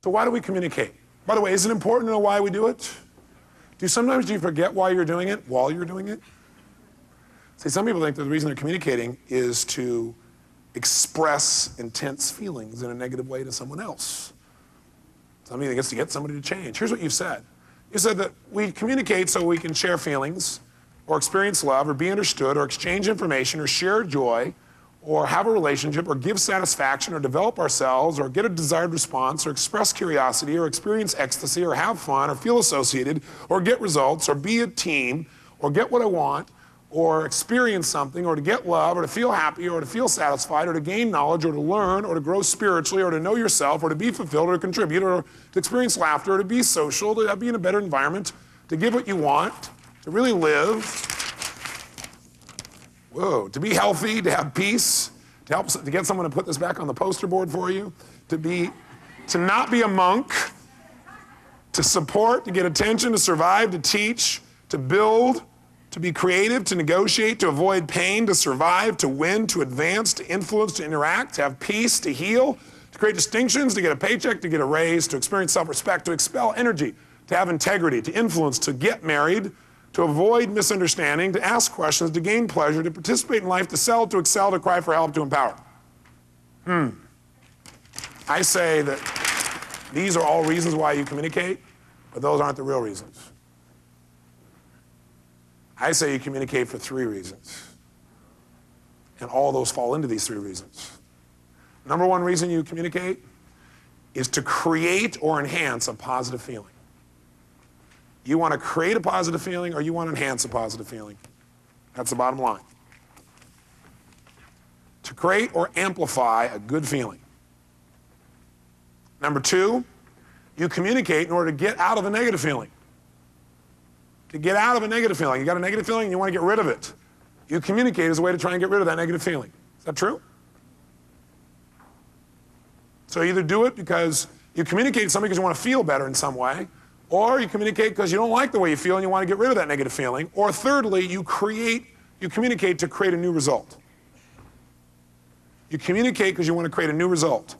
So why do we communicate? By the way, is it important to know why we do it? Sometimes you forget why you're doing it while you're doing it? See, some people think that the reason they're communicating is to express intense feelings in a negative way to someone else. Some people think it's to get somebody to change. Here's what you've said. You said that we communicate so we can share feelings, or experience love, or be understood, or exchange information, or share joy, or have a relationship, or give satisfaction, or develop ourselves, or get a desired response, or express curiosity, or experience ecstasy, or have fun, or feel associated, or get results, or be a team, or get what I want, or experience something, or to get love, or to feel happy, or to feel satisfied, or to gain knowledge, or to learn, or to grow spiritually, or to know yourself, or to be fulfilled, or to contribute, or to experience laughter, or to be social, to be in a better environment, to give what you want, to really live. Whoa, to be healthy, to have peace, to get someone to put this back on the poster board for you, to not be a monk, to support, to get attention, to survive, to teach, to build, to be creative, to negotiate, to avoid pain, to survive, to win, to advance, to influence, to interact, to have peace, to heal, to create distinctions, to get a paycheck, to get a raise, to experience self-respect, to expel energy, to have integrity, to influence, to get married, to avoid misunderstanding, to ask questions, to gain pleasure, to participate in life, to sell, to excel, to cry for help, to empower. I say that these are all reasons why you communicate, but those aren't the real reasons. I say you communicate for 3 reasons, and all those fall into these 3 reasons. Number 1 reason you communicate is to create or enhance a positive feeling. You want to create a positive feeling, or you want to enhance a positive feeling. That's the bottom line. To create or amplify a good feeling. Number 2, you communicate in order to get out of a negative feeling. To get out of a negative feeling. You got a negative feeling and you want to get rid of it. You communicate as a way to try and get rid of that negative feeling. Is that true? So you either do it because you communicate to somebody because you want to feel better in some way, or you communicate because you don't like the way you feel and you want to get rid of that negative feeling, or thirdly, you communicate to create a new result. You communicate because you want to create a new result.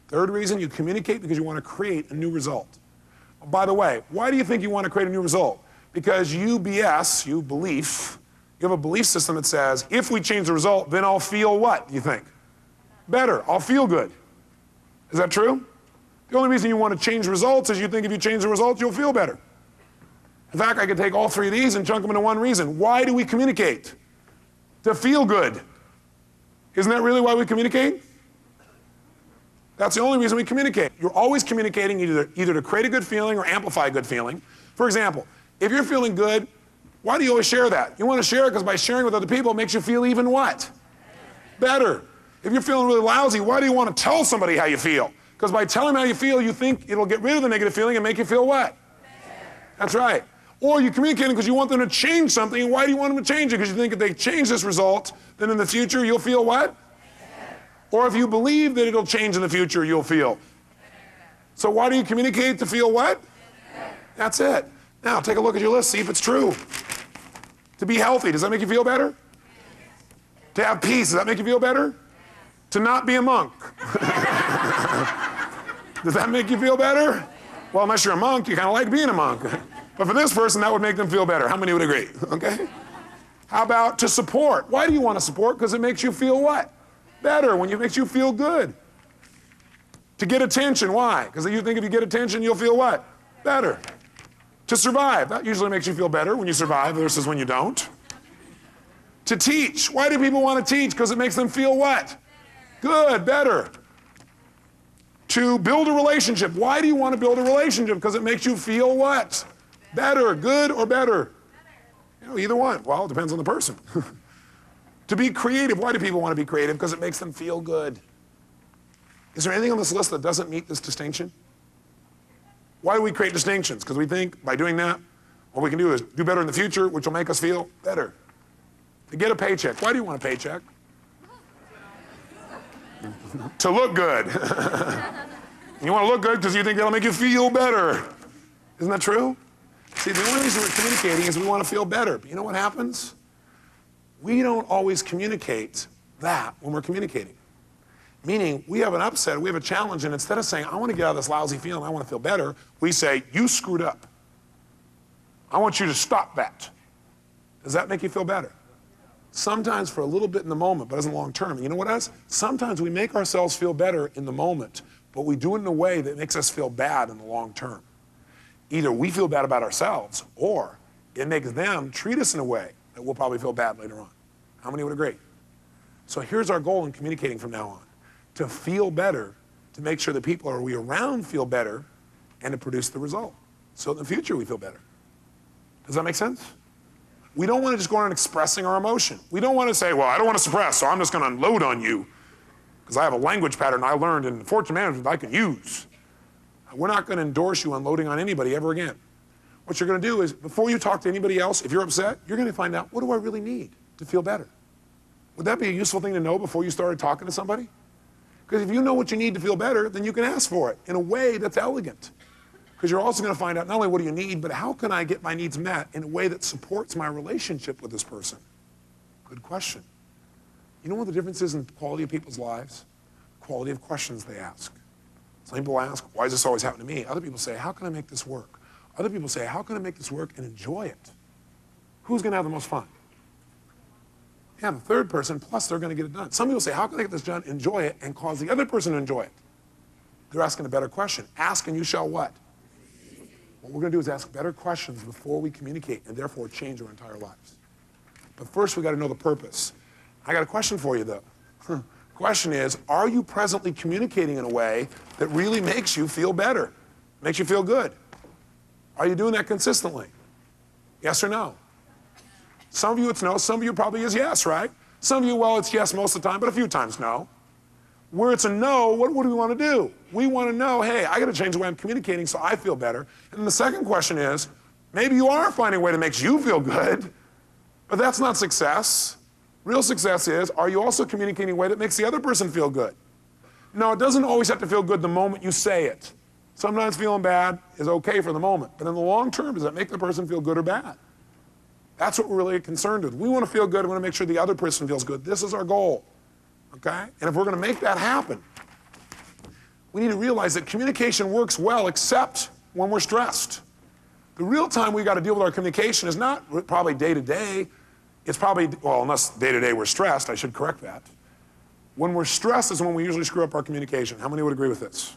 Third reason, you communicate because you want to create a new result. By the way, why do you think you want to create a new result? Because you have a belief system that says, if we change the result, then I'll feel what, you think? Better. I'll feel good. Is that true? The only reason you want to change results is you think if you change the results, you'll feel better. In fact, I could take all 3 of these and chunk them into one reason. Why do we communicate? To feel good. Isn't that really why we communicate? That's the only reason we communicate. You're always communicating either to create a good feeling or amplify a good feeling. For example, if you're feeling good, why do you always share that? You want to share it because by sharing with other people, it makes you feel even what? Better. If you're feeling really lousy, why do you want to tell somebody how you feel? Because by telling them how you feel, you think it'll get rid of the negative feeling and make you feel what? That's right. Or you're communicating because you want them to change something, and why do you want them to change it? Because you think if they change this result, then in the future you'll feel what? Or if you believe that it'll change in the future, you'll feel. So why do you communicate? To feel what? That's it. Now take a look at your list, see if it's true. To be healthy, does that make you feel better? To have peace, does that make you feel better? To not be a monk. Does that make you feel better? Well, unless you're a monk, you kind of like being a monk. But for this person, that would make them feel better. How many would agree? Okay? How about to support? Why do you want to support? Because it makes you feel what? Better, when it makes you feel good. To get attention, why? Because you think if you get attention, you'll feel what? Better. To survive, that usually makes you feel better when you survive versus when you don't. To teach, why do people want to teach? Because it makes them feel what? Good, better. To build a relationship, why do you want to build a relationship? Because it makes you feel what? Better, good or better? You know, either one. Well, it depends on the person. To be creative, why do people want to be creative? Because it makes them feel good. Is there anything on this list that doesn't meet this distinction? Why do we create distinctions? Because we think by doing that, what we can do is do better in the future, which will make us feel better. To get a paycheck, why do you want a paycheck? To look good. You want to look good because you think that'll make you feel better. Isn't that true? See, the only reason we're communicating is we want to feel better. But you know what happens? We don't always communicate that when we're communicating. Meaning, we have an upset, we have a challenge, and instead of saying, I want to get out of this lousy feeling, I want to feel better, we say, you screwed up. I want you to stop that. Does that make you feel better? Sometimes for a little bit in the moment, but doesn't long term. You know what else? Sometimes we make ourselves feel better in the moment, but we do it in a way that makes us feel bad in the long term. Either we feel bad about ourselves, or it makes them treat us in a way that we'll probably feel bad later on. How many would agree? So here's our goal in communicating from now on. To feel better, to make sure the people we around feel better, and to produce the result. So in the future we feel better. Does that make sense? We don't want to just go around expressing our emotion. We don't want to say, well, I don't want to suppress, so I'm just going to unload on you because I have a language pattern I learned in fortune management I can use. We're not going to endorse you unloading on anybody ever again. What you're going to do is, before you talk to anybody else, if you're upset, you're going to find out, what do I really need to feel better? Would that be a useful thing to know before you started talking to somebody? Because if you know what you need to feel better, then you can ask for it in a way that's elegant. Because you're also going to find out not only what do you need, but how can I get my needs met in a way that supports my relationship with this person? Good question. You know what the difference is in the quality of people's lives? Quality of questions they ask. Some people ask, why does this always happen to me? Other people say, how can I make this work? Other people say, how can I make this work and enjoy it? Who's going to have the most fun? Yeah, the third person, plus they're going to get it done. Some people say, how can I get this done, enjoy it, and cause the other person to enjoy it? They're asking a better question. Ask and you shall what? What we're going to do is ask better questions before we communicate, and therefore change our entire lives. But first, we got to know the purpose. I got a question for you, though. The question is, are you presently communicating in a way that really makes you feel better, makes you feel good? Are you doing that consistently? Yes or no? Some of you it's no, some of you probably is yes, right? Some of you, well, it's yes most of the time, but a few times no. Where it's a no, what do we want to do? We want to know, hey, I got to change the way I'm communicating so I feel better. And then the second question is, maybe you are finding a way that makes you feel good, but that's not success. Real success is, are you also communicating in a way that makes the other person feel good? No, it doesn't always have to feel good the moment you say it. Sometimes feeling bad is okay for the moment, but in the long term, does that make the person feel good or bad? That's what we're really concerned with. We want to feel good, we want to make sure the other person feels good. This is our goal, okay? And if we're going to make that happen, we need to realize that communication works well except when we're stressed. The real time we got to deal with our communication is not probably day to day. It's probably, well, unless day to day we're stressed, I should correct that. When we're stressed is when we usually screw up our communication. How many would agree with this?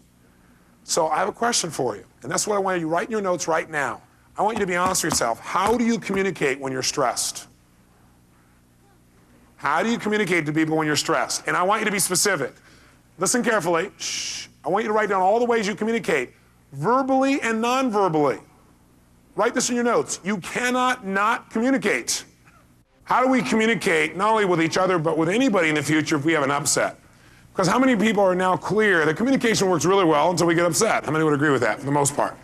So I have a question for you, and that's what I want you to write in your notes right now. I want you to be honest with yourself. How do you communicate when you're stressed? How do you communicate to people when you're stressed? And I want you to be specific. Listen carefully. Shh. I want you to write down all the ways you communicate, verbally and non-verbally. Write this in your notes. You cannot not communicate. How do we communicate not only with each other, but with anybody in the future if we have an upset? Because how many people are now clear that communication works really well until we get upset? How many would agree with that for the most part?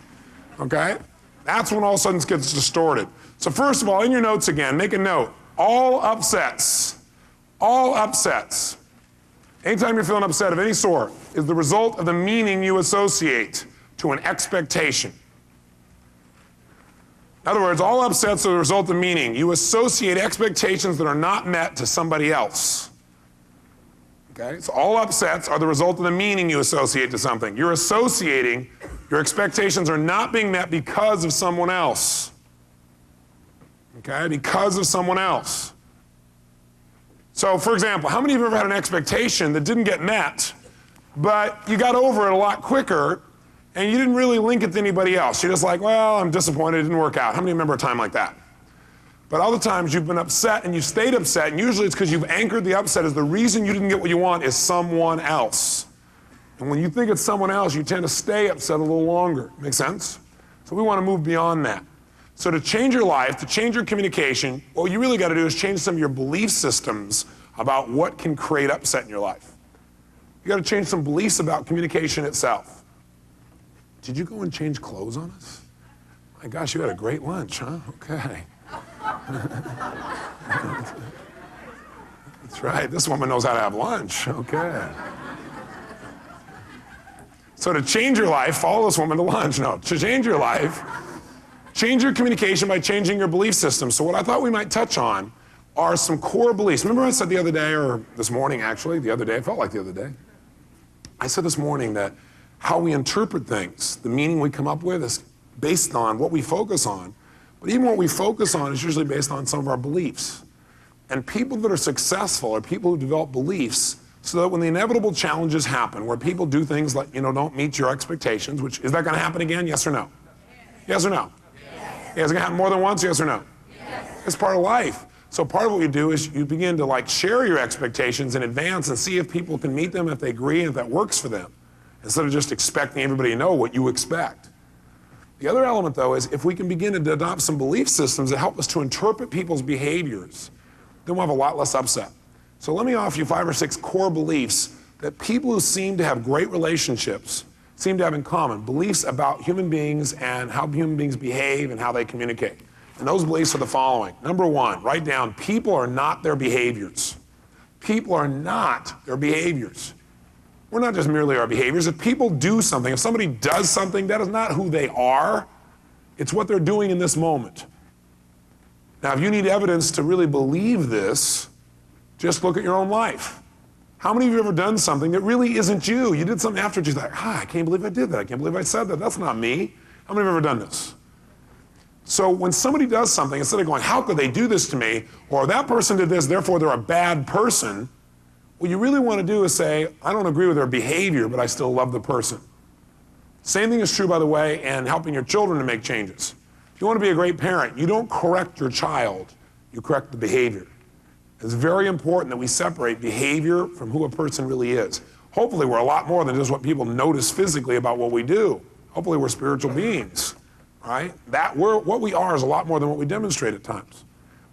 Okay? That's when all of a sudden it gets distorted. So first of all, in your notes again, make a note. All upsets, anytime you're feeling upset of any sort, is the result of the meaning you associate to an expectation. In other words, all upsets are the result of meaning. You associate expectations that are not met to somebody else. Okay? So all upsets are the result of the meaning you associate to something. You're associating, your expectations are not being met because of someone else. Okay? Because of someone else. So, for example, how many of you have ever had an expectation that didn't get met, but you got over it a lot quicker, and you didn't really link it to anybody else? You're just like, well, I'm disappointed, it didn't work out. How many remember a time like that? But other times you've been upset and you stayed upset, and usually it's because you've anchored the upset as the reason you didn't get what you want is someone else. And when you think it's someone else, you tend to stay upset a little longer. Make sense? So we want to move beyond that. So to change your life, to change your communication, what you really got to do is change some of your belief systems about what can create upset in your life. You got to change some beliefs about communication itself. Did you go and change clothes on us? My gosh, you had a great lunch, huh? Okay. That's right, this woman knows how to have lunch. Okay. So to change your life, follow this woman to lunch. No, to change your life, change your communication by changing your belief system. So what I thought we might touch on are some core beliefs. Remember I said the other day, or this morning actually, the other day, it felt like the other day. I said this morning that how we interpret things, the meaning we come up with is based on what we focus on. But even what we focus on is usually based on some of our beliefs. And people that are successful are people who develop beliefs so that when the inevitable challenges happen, where people do things like, don't meet your expectations, which, is that gonna happen again, yes or no? Yes or no? Yes. Yeah, is it gonna happen more than once, yes or no? Yes. It's part of life. So part of what you do is you begin to share your expectations in advance and see if people can meet them, if they agree, and if that works for them, instead of just expecting everybody to know what you expect. The other element, though, is if we can begin to adopt some belief systems that help us to interpret people's behaviors, then we'll have a lot less upset. So let me offer you 5 or 6 core beliefs that people who seem to have great relationships seem to have in common, beliefs about human beings and how human beings behave and how they communicate. And those beliefs are the following. Number 1, write down, people are not their behaviors. People are not their behaviors. We're not just merely our behaviors. If people do something, if somebody does something, that is not who they are. It's what they're doing in this moment. Now, if you need evidence to really believe this, just look at your own life. How many of you have ever done something that really isn't you? You did something after, you're like, I can't believe I did that. I can't believe I said that. That's not me. How many have ever done this? So when somebody does something, instead of going, how could they do this to me? Or that person did this, therefore they're a bad person. What you really want to do is say, I don't agree with their behavior, but I still love the person. Same thing is true, by the way, in helping your children to make changes. If you want to be a great parent, you don't correct your child, you correct the behavior. It's very important that we separate behavior from who a person really is. Hopefully we're a lot more than just what people notice physically about what we do. Hopefully we're spiritual beings, right? What we are is a lot more than what we demonstrate at times.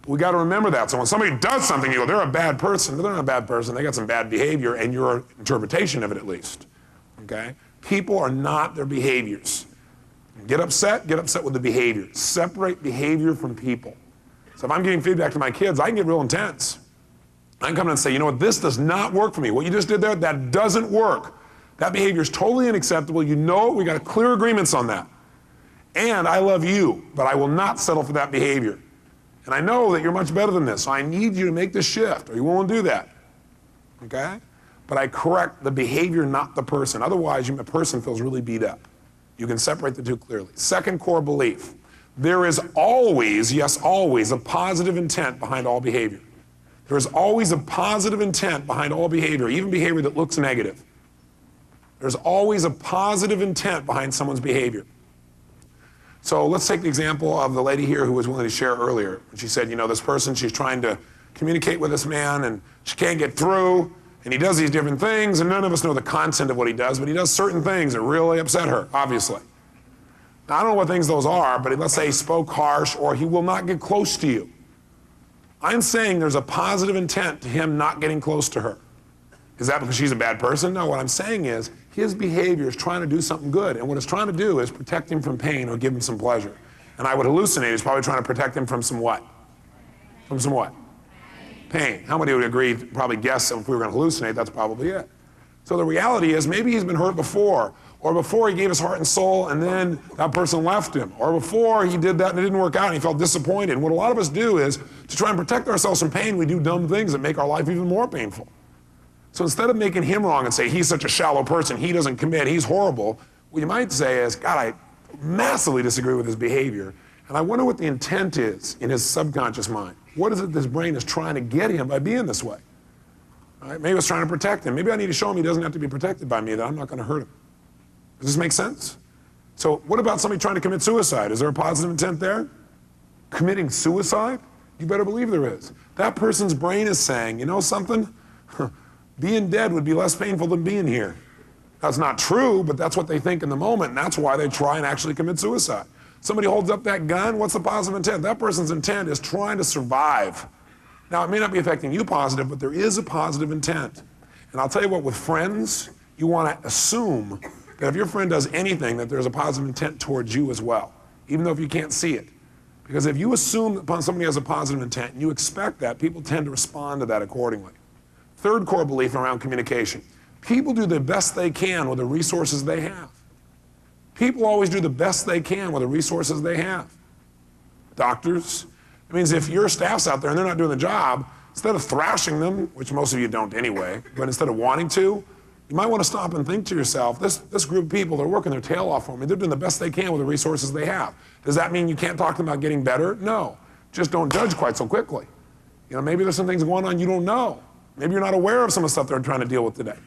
But we got to remember that. So when somebody does something, you go, they're a bad person. But they're not a bad person. They got some bad behavior, and your interpretation of it at least, okay? People are not their behaviors. Get upset with the behavior. Separate behavior from people. So if I'm giving feedback to my kids, I can get real intense. I can come in and say, you know what, this does not work for me. What you just did there, that doesn't work. That behavior is totally unacceptable. You know it, we got clear agreements on that. And I love you, but I will not settle for that behavior. And I know that you're much better than this, so I need you to make this shift, or you won't do that, okay? But I correct the behavior, not the person. Otherwise, the person feels really beat up. You can separate the two clearly. Second core belief. There is always, yes, always, a positive intent behind all behavior. There is always a positive intent behind all behavior, even behavior that looks negative. There's always a positive intent behind someone's behavior. So let's take the example of the lady here who was willing to share earlier. She said, this person, she's trying to communicate with this man and she can't get through, and he does these different things, and none of us know the content of what he does, but he does certain things that really upset her, obviously. Now, I don't know what things those are, but let's say he spoke harsh, or he will not get close to you. I'm saying there's a positive intent to him not getting close to her. Is that because she's a bad person? No, what I'm saying is his behavior is trying to do something good, and what it's trying to do is protect him from pain or give him some pleasure. And I would hallucinate, he's probably trying to protect him from some what? From some what? Pain. How many would agree, probably guess if we were going to hallucinate, that's probably it. So the reality is maybe he's been hurt before, or before he gave his heart and soul and then that person left him, or before he did that and it didn't work out and he felt disappointed. And what a lot of us do is, to try and protect ourselves from pain, we do dumb things that make our life even more painful. So instead of making him wrong and say, he's such a shallow person, he doesn't commit, he's horrible, what you might say is, God, I massively disagree with his behavior, and I wonder what the intent is in his subconscious mind. What is it this brain is trying to get him by being this way? All right, maybe it's trying to protect him. Maybe I need to show him he doesn't have to be protected by me, that I'm not going to hurt him. Does this make sense? So what about somebody trying to commit suicide? Is there a positive intent there? Committing suicide? You better believe there is. That person's brain is saying, you know something? Being dead would be less painful than being here. That's not true, but that's what they think in the moment, and that's why they try and actually commit suicide. Somebody holds up that gun, what's the positive intent? That person's intent is trying to survive. Now, it may not be affecting you positive, but there is a positive intent. And I'll tell you what, with friends, you want to assume that if your friend does anything, that there's a positive intent towards you as well, even though if you can't see it. Because if you assume upon somebody has a positive intent and you expect that, people tend to respond to that accordingly. Third core belief around communication. People do the best they can with the resources they have. People always do the best they can with the resources they have. Doctors, it means if your staff's out there and they're not doing the job, instead of thrashing them, which most of you don't anyway, but instead of wanting to, You might want to stop and think to yourself, this group of people, they're working their tail off for me. They're doing the best they can with the resources they have. Does that mean you can't talk to them about getting better? No. Just don't judge quite so quickly. You know, maybe there's some things going on you don't know. Maybe you're not aware of some of the stuff they're trying to deal with today.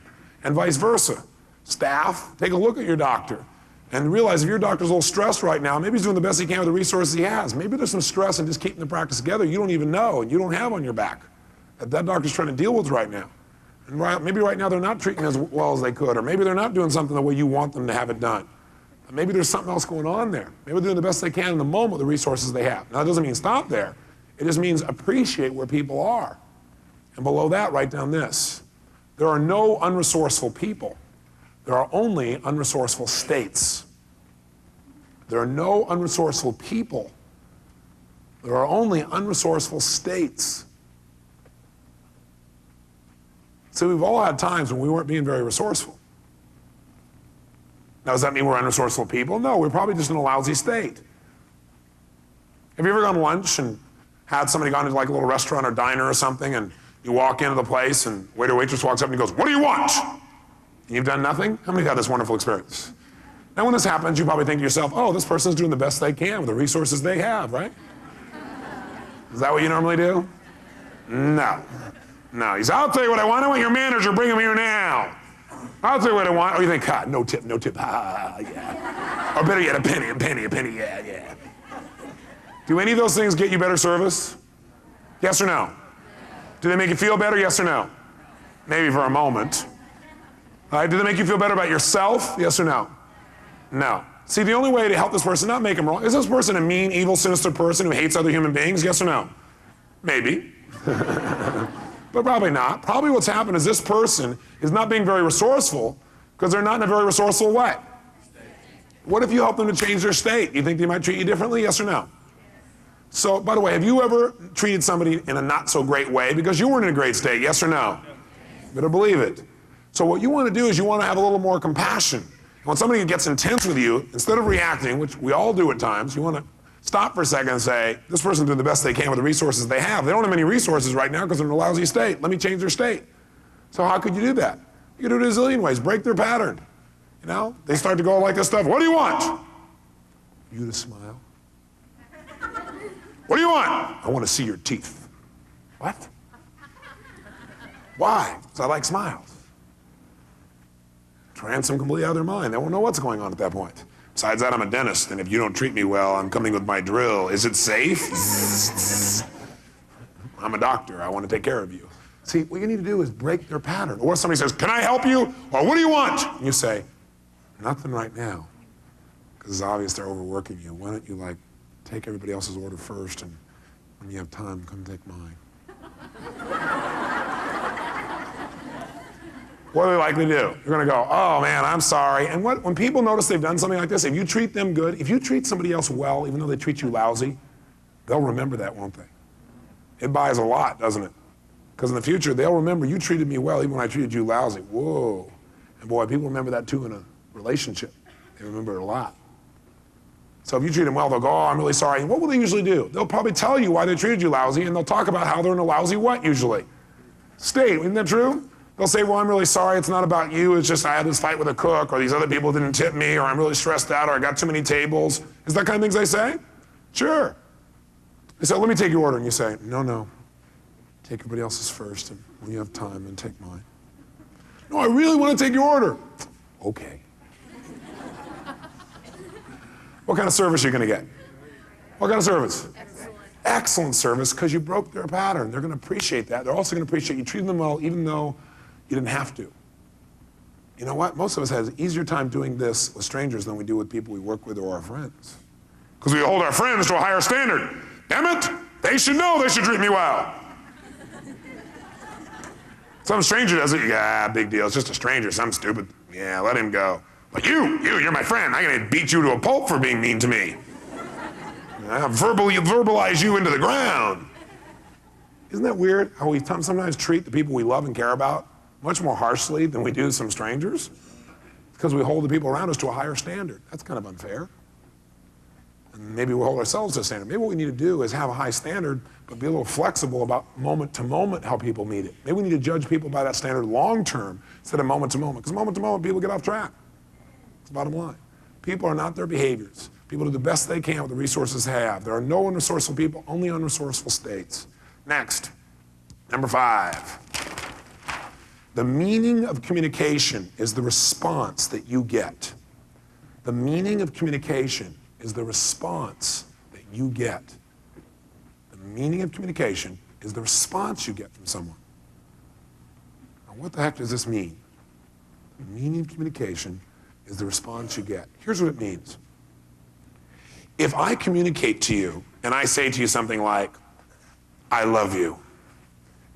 And vice versa. Staff, take a look at your doctor and realize if your doctor's a little stressed right now, maybe he's doing the best he can with the resources he has. Maybe there's some stress in just keeping the practice together you don't even know and you don't have on your back that doctor's trying to deal with right now. And maybe right now they're not treating as well as they could, or maybe they're not doing something the way you want them to have it done. Maybe there's something else going on there. Maybe they're doing the best they can in the moment with the resources they have. Now, that doesn't mean stop there. It just means appreciate where people are. And below that, write down this. There are no unresourceful people. There are only unresourceful states. There are no unresourceful people. There are only unresourceful states. So we've all had times when we weren't being very resourceful. Now, does that mean we're unresourceful people? No, we're probably just in a lousy state. Have you ever gone to lunch and had somebody gone to like a little restaurant or diner or something, and you walk into the place and waiter or waitress walks up and he goes, "What do you want?" And you've done nothing? How many have had this wonderful experience? Now when this happens, you probably think to yourself, oh, this person's doing the best they can with the resources they have, right? Is that what you normally do? No. No, he says, "I'll tell you what I want. I want your manager. Bring him here now. I'll tell you what I want." Or you think, "God, no tip, yeah." Or better yet, a penny, yeah. Do any of those things get you better service? Yes or no? Do they make you feel better? Yes or no? Maybe for a moment. All right, do they make you feel better about yourself? Yes or no? No. See, the only way to help this person, not make them wrong, is this person a mean, evil, sinister person who hates other human beings? Yes or no? Maybe. But probably not. Probably what's happened is this person is not being very resourceful because they're not in a very resourceful way. What if you help them to change their state? You think they might treat you differently? Yes or no? So, by the way, have you ever treated somebody in a not so great way because you weren't in a great state? Yes or no? You better believe it. So what you want to do is you want to have a little more compassion. When somebody gets intense with you, instead of reacting, which we all do at times, you want to stop for a second and say, this person's doing the best they can with the resources they have. They don't have many resources right now because they're in a lousy state. Let me change their state. So how could you do that? You could do it a zillion ways. Break their pattern. You know, they start to go like this stuff. What do you want? You to smile. What do you want? I want to see your teeth. What? Why? Because I like smiles. Trance them completely out of their mind. They won't know what's going on at that point. Besides that, I'm a dentist, and if you don't treat me well, I'm coming with my drill. Is it safe? I'm a doctor. I want to take care of you. See, what you need to do is break their pattern. Or if somebody says, "Can I help you?" Or "What do you want?" And you say, "Nothing right now," because it's obvious they're overworking you. Why don't you, like, take everybody else's order first, and when you have time, come take mine. What are they likely to do? You're going to go, "Oh, man, I'm sorry." And when people notice they've done something like this, if you treat them good, if you treat somebody else well, even though they treat you lousy, they'll remember that, won't they? It buys a lot, doesn't it? Because in the future, they'll remember you treated me well even when I treated you lousy. Whoa. And boy, people remember that too in a relationship. They remember it a lot. So if you treat them well, they'll go, "Oh, I'm really sorry." And what will they usually do? They'll probably tell you why they treated you lousy, and they'll talk about how they're in a lousy what usually? State. Isn't that true? They'll say, "Well, I'm really sorry. It's not about you. It's just I had this fight with a cook, or these other people didn't tip me, or I'm really stressed out, or I got too many tables." Is that kind of things they say? Sure. They say, "Let me take your order." And you say, No. Take everybody else's first, and when you have time, then take mine." "No, I really want to take your order." "Okay." What kind of service are you going to get? What kind of service? Excellent service, because you broke their pattern. They're going to appreciate that. They're also going to appreciate you treating them well, even though you didn't have to. You know what? Most of us have an easier time doing this with strangers than we do with people we work with or our friends. Because we hold our friends to a higher standard. Damn it! They should know they should treat me well. Some stranger does it, yeah, big deal. It's just a stranger, some stupid. Yeah, let him go. But you're my friend. I'm going to beat you to a pulp for being mean to me. I'll verbalize you into the ground. Isn't that weird how we sometimes treat the people we love and care about much more harshly than we do some strangers? Because we hold the people around us to a higher standard. That's kind of unfair. And maybe we hold ourselves to a standard. Maybe what we need to do is have a high standard, but be a little flexible about moment to moment how people meet it. Maybe we need to judge people by that standard long term instead of moment to moment, because moment to moment people get off track. That's the bottom line. People are not their behaviors. People do the best they can with the resources they have. There are no unresourceful people, only unresourceful states. Next, number 5. The meaning of communication is the response that you get. The meaning of communication is the response that you get. The meaning of communication is the response you get from someone. Now, what the heck does this mean? The meaning of communication is the response you get. Here's what it means. If I communicate to you and I say to you something like, I love you,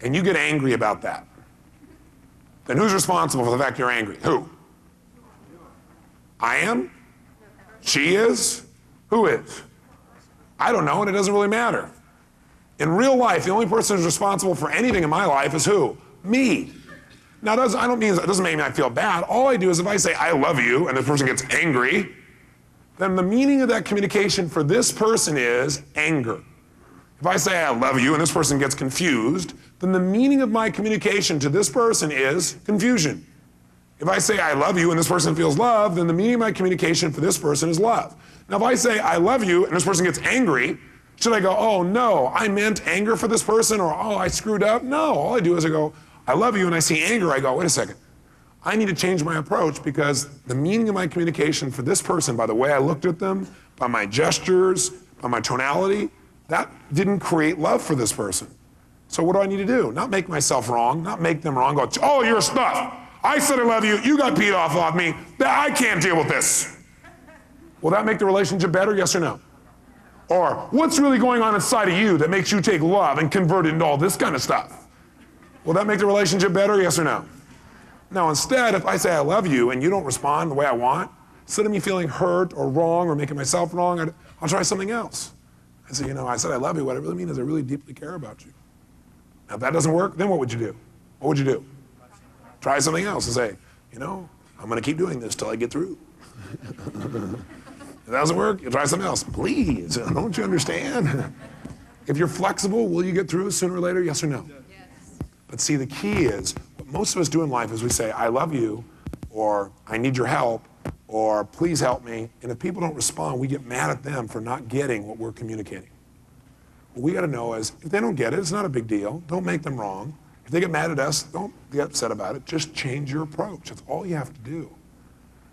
and you get angry about that, then who's responsible for the fact you're angry? Who? I am? She is? Who is? I don't know, and it doesn't really matter. In real life, the only person who's responsible for anything in my life is who? Me. Now, that doesn't make me feel bad. All I do is if I say, I love you, and this person gets angry, then the meaning of that communication for this person is anger. If I say, I love you, and this person gets confused, then the meaning of my communication to this person is confusion. If I say, I love you, and this person feels love, then the meaning of my communication for this person is love. Now, if I say, I love you, and this person gets angry, should I go, oh, no, I meant anger for this person, or, oh, I screwed up? No, all I do is I go, I love you, and I see anger, I go, wait a second. I need to change my approach because the meaning of my communication for this person, by the way I looked at them, by my gestures, by my tonality, that didn't create love for this person. So what do I need to do? Not make myself wrong, not make them wrong, go, oh, you're stuff. I said I love you, you got peed off of me, I can't deal with this. Will that make the relationship better, yes or no? Or what's really going on inside of you that makes you take love and convert it into all this kind of stuff? Will that make the relationship better, yes or no? Now instead, if I say I love you and you don't respond the way I want, instead of me feeling hurt or wrong or making myself wrong, I'll try something else. I say, I said I love you, what I really mean is I really deeply care about you. Now if that doesn't work, then what would you do? What would you do? Try something else and say, I'm gonna keep doing this till I get through. If that doesn't work, you try something else. Please, don't you understand? If you're flexible, will you get through sooner or later, yes or no? Yes. But see, the key is, what most of us do in life is we say, I love you, or I need your help, or please help me. And if people don't respond, we get mad at them for not getting what we're communicating. What we gotta know is, if they don't get it, it's not a big deal. Don't make them wrong. If they get mad at us, don't get upset about it. Just change your approach. That's all you have to do.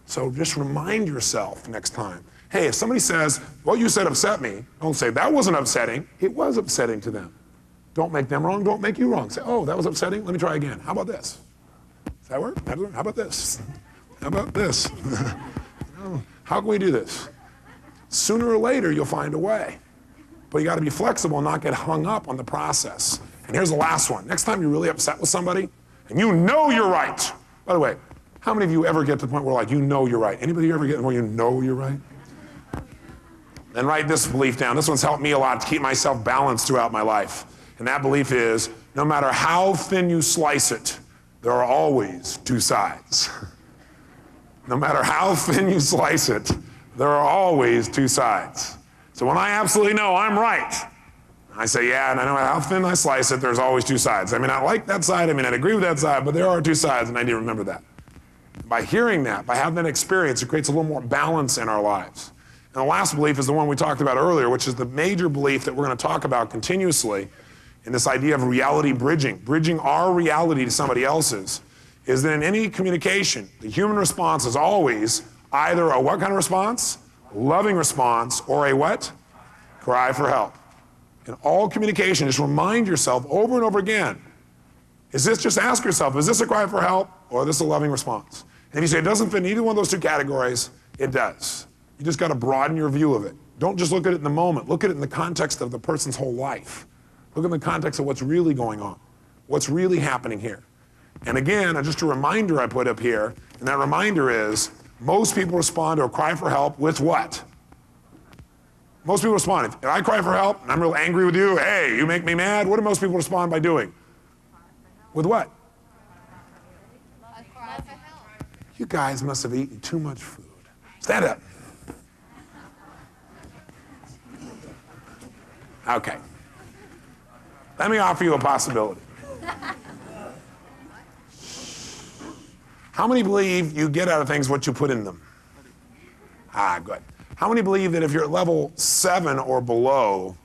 So just remind yourself next time. Hey, if somebody says, what you said upset me, don't say, that wasn't upsetting. It was upsetting to them. Don't make them wrong, don't make you wrong. Say, oh, that was upsetting, let me try again. How about this? Does that work? How about this? How about this? How can we do this? Sooner or later, you'll find a way. But you gotta be flexible and not get hung up on the process. And here's the last one. Next time you're really upset with somebody, and you know you're right. By the way, how many of you ever get to the point where you're right? Anybody ever get where you know you're right? And write this belief down. This one's helped me a lot to keep myself balanced throughout my life. And that belief is, no matter how thin you slice it, there are always two sides. No matter how thin you slice it, there are always two sides. So when I absolutely know I'm right, I say, yeah, and I know how thin I slice it, there's always two sides. I may not like that side, I may not agree with that side, but there are two sides, and I need to remember that. By hearing that, by having that experience, it creates a little more balance in our lives. And the last belief is the one we talked about earlier, which is the major belief that we're going to talk about continuously in this idea of reality bridging. Bridging our reality to somebody else's is that in any communication, the human response is always either a what kind of response? Loving response, or a what? Cry for help. In all communication, just remind yourself over and over again, just ask yourself, is this a cry for help or is this a loving response? And if you say it doesn't fit in either one of those two categories, it does. You just got to broaden your view of it. Don't just look at it in the moment. Look at it in the context of the person's whole life. Look in the context of what's really going on, what's really happening here. And again, just a reminder I put up here, and that reminder is, most people respond to a cry for help with what? Most people respond. If I cry for help and I'm real angry with you, hey, you make me mad, what do most people respond by doing? With what? You guys must have eaten too much food. Stand up. Okay. Let me offer you a possibility. How many believe you get out of things what you put in them? Good. How many believe that if you're at level 7 or below,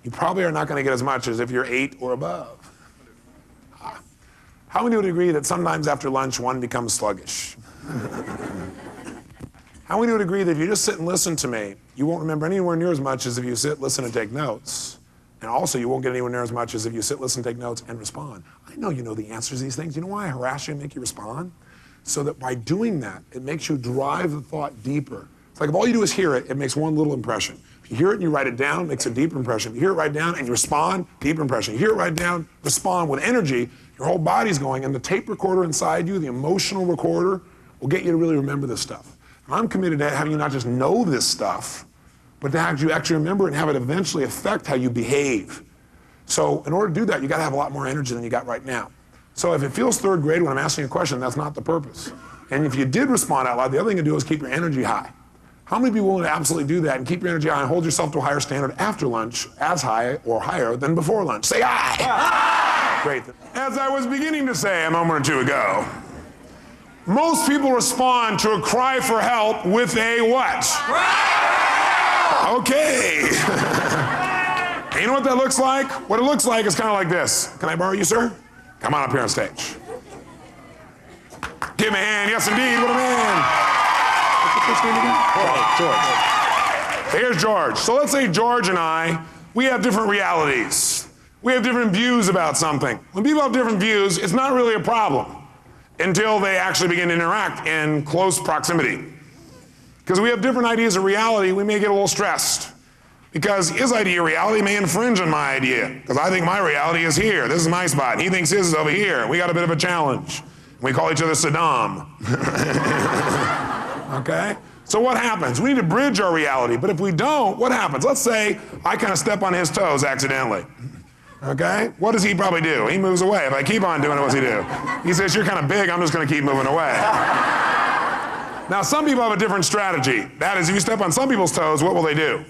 you probably are not going to get as much as if you're 8 or above? How many would agree that sometimes after lunch one becomes sluggish? How many would agree that if you just sit and listen to me, you won't remember anywhere near as much as if you sit, listen, and take notes? And also, you won't get anywhere near as much as if you sit, listen, take notes, and respond. I know you know the answers to these things. You know why I harass you and make you respond? So that by doing that, it makes you drive the thought deeper. It's like if all you do is hear it, it makes one little impression. If you hear it and you write it down, it makes a deeper impression. If you hear it, write it down, and you respond, deeper impression. You hear it, write it down, respond with energy, your whole body's going, and the tape recorder inside you, the emotional recorder, will get you to really remember this stuff. And I'm committed to having you not just know this stuff, but to have you actually remember it and have it eventually affect how you behave. So in order to do that, you gotta have a lot more energy than you got right now. So if it feels third grade when I'm asking you a question, that's not the purpose. And if you did respond out loud, the other thing to do is keep your energy high. How many people willing to absolutely do that and keep your energy high and hold yourself to a higher standard after lunch, as high or higher than before lunch? Say aye. Great. As I was beginning to say a moment or two ago, most people respond to a cry for help with a what? Okay. And you know what that looks like? What it looks like is kind of like this. Can I borrow you, sir? Come on up here on stage. Give me a hand. Yes, indeed. What a man. What's your first name again? George. Here's George. So let's say George and I, we have different realities. We have different views about something. When people have different views, it's not really a problem until they actually begin to interact in close proximity. Because we have different ideas of reality, we may get a little stressed. Because his idea of reality may infringe on my idea. Because I think my reality is here. This is my spot. And he thinks his is over here. We got a bit of a challenge. We call each other Saddam. Okay? So what happens? We need to bridge our reality. But if we don't, what happens? Let's say I kind of step on his toes accidentally. Okay? What does he probably do? He moves away. If I keep on doing it, what's he do? He says, you're kind of big, I'm just going to keep moving away. Now, some people have a different strategy. That is, if you step on some people's toes, what will they do?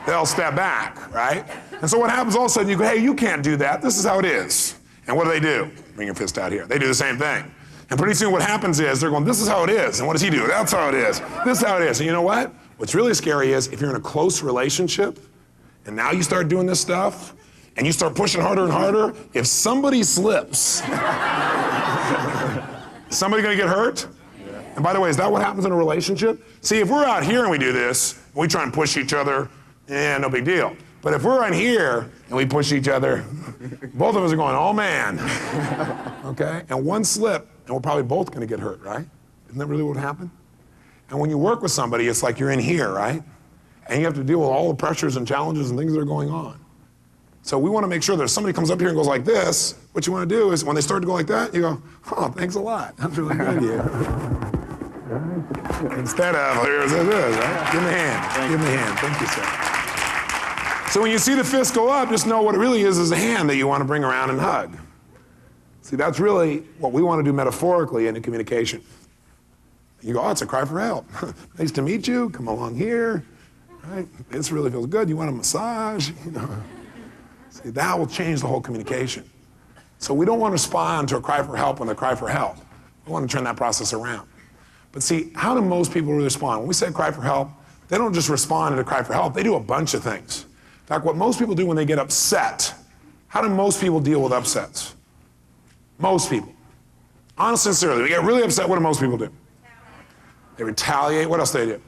They'll step back, right? And so what happens all of a sudden, you go, hey, you can't do that. This is how it is. And what do? Bring your fist out here. They do the same thing. And pretty soon what happens is they're going, this is how it is. And what does he do? That's how it is. This is how it is. And you know what? What's really scary is if you're in a close relationship, and now you start doing this stuff, and you start pushing harder and harder, if somebody slips, somebody gonna get hurt? And by the way, is that what happens in a relationship? See, if we're out here and we do this, we try and push each other, no big deal. But if we're in here and we push each other, both of us are going, oh man. Okay? And one slip, and we're probably both gonna get hurt, right? Isn't that really what happened? And when you work with somebody, it's like you're in here, right? And you have to deal with all the pressures and challenges and things that are going on. So we want to make sure that if somebody comes up here and goes like this, what you want to do is when they start to go like that, you go, oh, thanks a lot. That's really good of you. Instead of, here's this, right? Give me a hand. Give me a hand. Thank you, sir. So when you see the fist go up, just know what it really is a hand that you want to bring around and hug. See, that's really what we want to do metaphorically in communication. You go, oh, it's a cry for help. Nice to meet you. Come along here. Right? This really feels good. You want a massage? You know. See, that will change the whole communication. So we don't want to respond to a cry for help when they cry for help. We want to turn that process around. But see, how do most people really respond? When we say cry for help, they don't just respond to cry for help. They do a bunch of things. In fact, what most people do when they get upset, how do most people deal with upsets? Most people. Honestly, sincerely, we get really upset, what do most people do? They retaliate. What else do they do?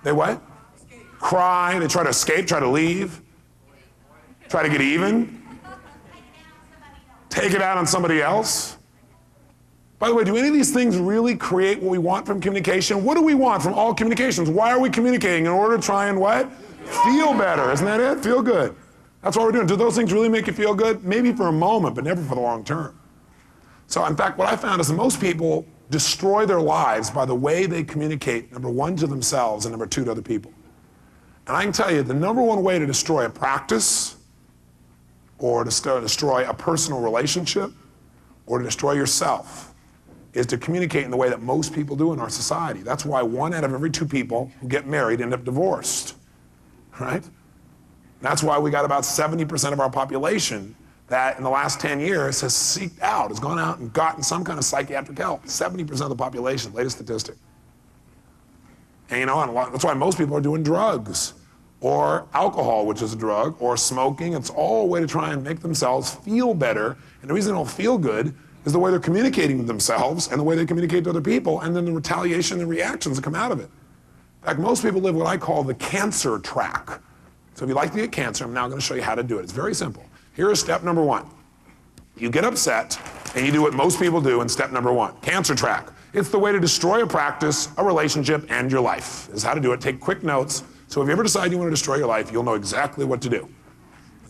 They what? Cry. They try to escape, try to leave. Try to get even? Take it out on somebody else? By the way, do any of these things really create what we want from communication? What do we want from all communications? Why are we communicating? In order to try and what? Feel better. Isn't that it? Feel good. That's what we're doing. Do those things really make you feel good? Maybe for a moment, but never for the long term. So in fact, what I found is that most people destroy their lives by the way they communicate, number one, to themselves, and number two, to other people. And I can tell you, the number one way to destroy a practice, or to destroy a personal relationship, or to destroy yourself, is to communicate in the way that most people do in our society. That's why 1 out of every 2 people who get married end up divorced, right? That's why we got about 70% of our population that in the last 10 years has seeked out, has gone out and gotten some kind of psychiatric help. 70% of the population, latest statistic. And you know, that's why most people are doing drugs or alcohol, which is a drug, or smoking. It's all a way to try and make themselves feel better. And the reason they don't feel good is the way they're communicating with themselves and the way they communicate to other people, and then the retaliation and reactions that come out of it. In fact, most people live what I call the cancer track. So if you'd like to get cancer, I'm now going to show you how to do it. It's very simple. Here is step number one. You get upset and you do what most people do in step number one, cancer track. It's the way to destroy a practice, a relationship, and your life. This is how to do it. Take quick notes. So if you ever decide you want to destroy your life, you'll know exactly what to do.